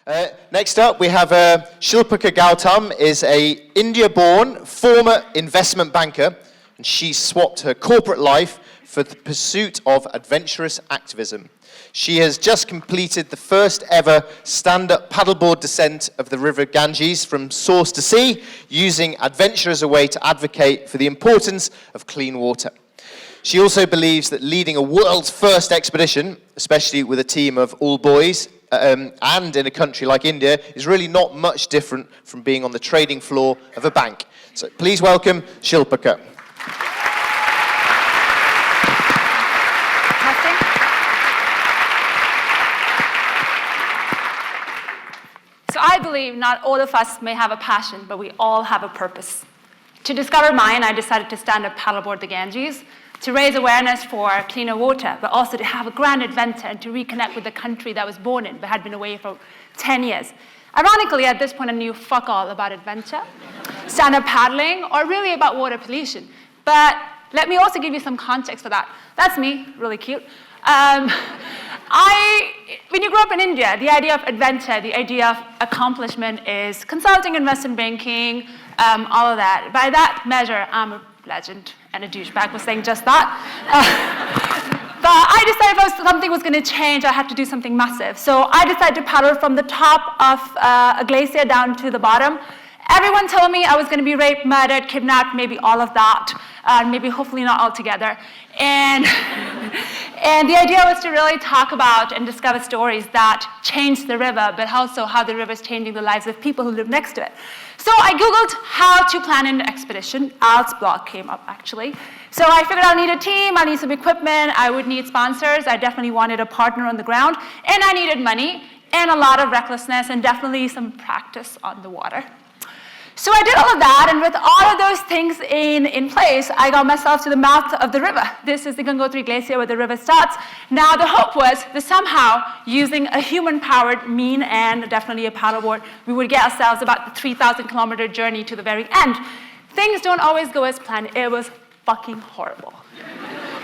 Next up, we have Shilpika Gautam is a India-born former investment banker, and she swapped her corporate life for the pursuit of adventurous activism. She has just completed the first ever stand-up paddleboard descent of the River Ganges from source to sea, using adventure as a way to advocate for the importance of clean water. She also believes that leading a world's first expedition, especially with a team of all boys, and in a country like India, is really not much different from being on the trading floor of a bank. So please welcome Shilpika. So I believe not all of us may have a passion, but we all have a purpose. To discover mine, I decided to stand up paddleboard the Ganges, to raise awareness for cleaner water, but also to have a grand adventure and to reconnect with the country that I was born in, but had been away for 10 years. Ironically, at this point, I knew fuck all about adventure, stand-up paddling, or really about water pollution. But let me also give you some context for that. That's me, really cute. When you grow up in India, the idea of adventure, the idea of accomplishment is consulting, investment banking, all of that. By that measure, I'm a legend, and a douchebag was saying just that. But I decided if something was going to change, I had to do something massive. So I decided to paddle from the top of a glacier down to the bottom. Everyone told me I was going to be raped, murdered, kidnapped, maybe all of that, maybe hopefully not all together. And the idea was to really talk about and discover stories that changed the river, but also how the river is changing the lives of people who live next to it. So I Googled how to plan an expedition. Al's blog came up, actually. So I figured I'll need a team, I need some equipment, I would need sponsors, I definitely wanted a partner on the ground, and I needed money, and a lot of recklessness, and definitely some practice on the water. So I did all of that, and with all of those things in place, I got myself to the mouth of the river. This is the Gangotri Glacier where the river starts. Now the hope was that somehow, using a human-powered mean and definitely a paddleboard, we would get ourselves about the 3,000-kilometer journey to the very end. Things don't always go as planned. It was fucking horrible.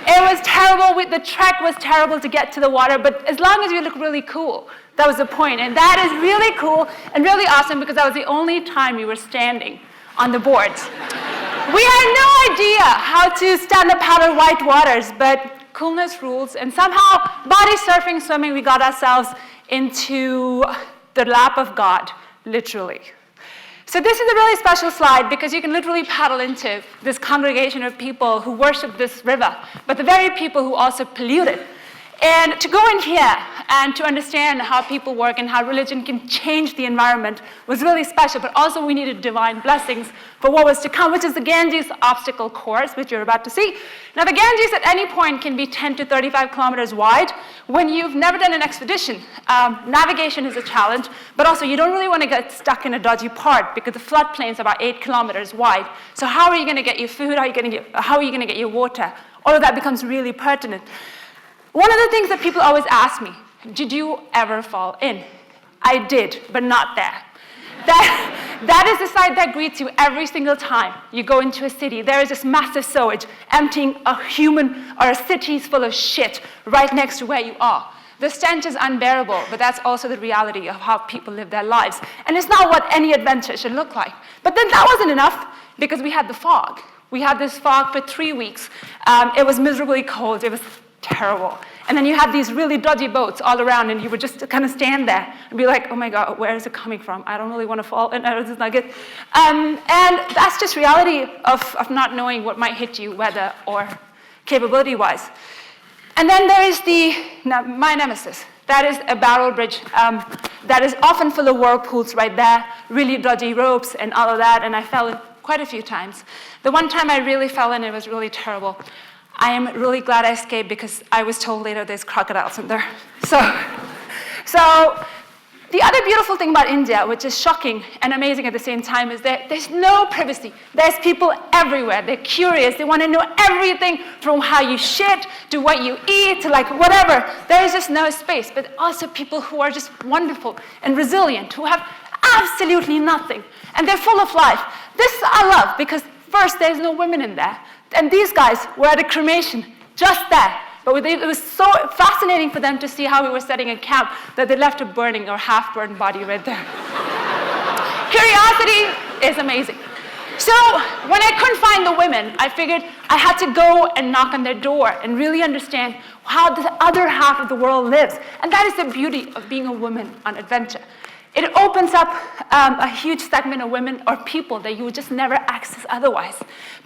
It was terrible. The trek was terrible to get to the water, but as long as you look really cool, that was the point. And that is really cool and really awesome because that was the only time we were standing on the boards. We had no idea how to stand up paddle white waters, but coolness rules. And somehow, body surfing, swimming, we got ourselves into the lap of God, literally. So this is a really special slide because you can literally paddle into this congregation of people who worship this river, but the very people who also pollute it. And to go in here and to understand how people work and how religion can change the environment was really special, but also we needed divine blessings for what was to come, which is the Ganges obstacle course, which you're about to see. Now the Ganges at any point can be 10 to 35 kilometers wide. When you've never done an expedition, navigation is a challenge, but also you don't really want to get stuck in a dodgy part because the floodplain is about 8 kilometers wide. So how are you going to get your food? How are you going to get your water? All of that becomes really pertinent. One of the things that people always ask me, did you ever fall in? I did, but not there. That is the side that greets you every single time you go into a city. There is this massive sewage emptying a city's full of shit right next to where you are. The stench is unbearable, but that's also the reality of how people live their lives. And it's not what any adventure should look like. But then that wasn't enough because we had the fog. We had this fog for 3 weeks. It was miserably cold. It was terrible. And then you had these really dodgy boats all around, and you would just kind of stand there and be like, oh my God, where is it coming from? I don't really want to fall in. This is not good. And that's just reality of not knowing what might hit you, weather or capability-wise. And then there is my nemesis. That is a barrel bridge that is often full of whirlpools right there, really dodgy ropes and all of that, and I fell in quite a few times. The one time I really fell in, it was really terrible. I am really glad I escaped because I was told later there's crocodiles in there. So the other beautiful thing about India, which is shocking and amazing at the same time, is that there's no privacy. There's people everywhere. They're curious. They want to know everything from how you shit to what you eat to like whatever. There is just no space, but also people who are just wonderful and resilient, who have absolutely nothing. And they're full of life. This I love because first, there's no women in there. And these guys were at a cremation just there, But it was so fascinating for them to see how we were setting a camp that they left a burning or half-burned body right there. Curiosity is amazing. So when I couldn't find the women, I figured I had to go and knock on their door and really understand how the other half of the world lives. And that is the beauty of being a woman on adventure. It opens up a huge segment of women or people that you would just never access otherwise.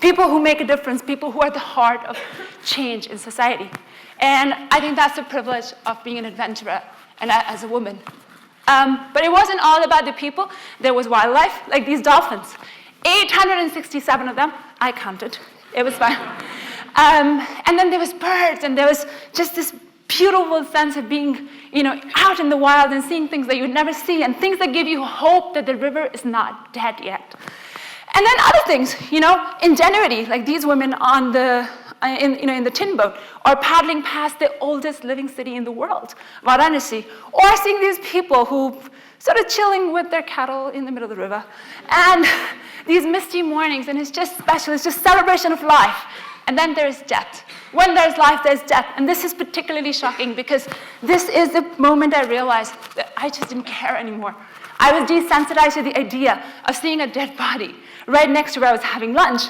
People who make a difference, people who are the heart of change in society. And I think that's the privilege of being an adventurer and as a woman. But it wasn't all about the people. There was wildlife, like these dolphins. 867 of them, I counted. It was fun. And then there was birds, and there was just this beautiful sense of being, out in the wild and seeing things that you would never see, and things that give you hope that the river is not dead yet. And then other things, ingenuity, like these women on in the tin boat, or paddling past the oldest living city in the world, Varanasi, or seeing these people who sort of chilling with their cattle in the middle of the river, and these misty mornings, and it's just special, it's just celebration of life. And then there's death. When there's life, there's death. And this is particularly shocking because this is the moment I realized that I just didn't care anymore. I was desensitized to the idea of seeing a dead body right next to where I was having lunch.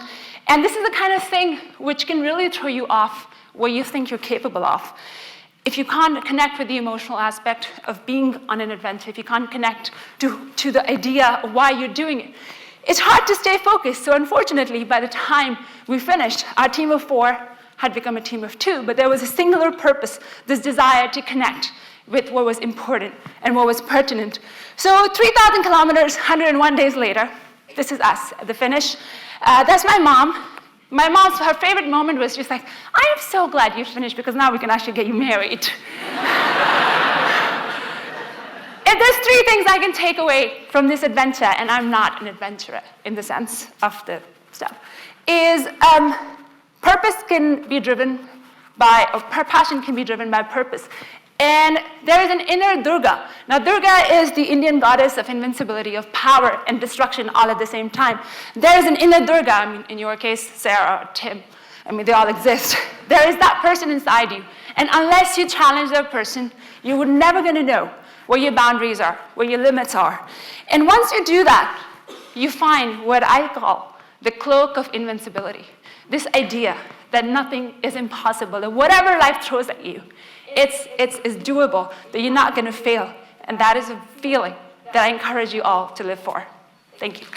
And this is the kind of thing which can really throw you off what you think you're capable of. If you can't connect with the emotional aspect of being on an adventure, if you can't connect to the idea of why you're doing it, it's hard to stay focused. So unfortunately, by the time we finished, our team of 4 had become a team of 2, but there was a singular purpose, this desire to connect with what was important and what was pertinent. So 3,000 kilometers, 101 days later, this is us at the finish. That's my mom. My mom's, her favorite moment was just like, I am so glad you finished because now we can actually get you married. If there's 3 things I can take away from this adventure, and I'm not an adventurer in the sense of the stuff, is purpose can be driven by, or passion can be driven by purpose. And there is an inner Durga. Now, Durga is the Indian goddess of invincibility, of power and destruction all at the same time. There is an inner Durga, in your case, Sarah or Tim. They all exist. There is that person inside you. And unless you challenge that person, you were never going to know where your boundaries are, where your limits are. And once you do that, you find what I call the cloak of invincibility. This idea that nothing is impossible, that whatever life throws at you, it's doable, that you're not going to fail. And that is a feeling that I encourage you all to live for. Thank you.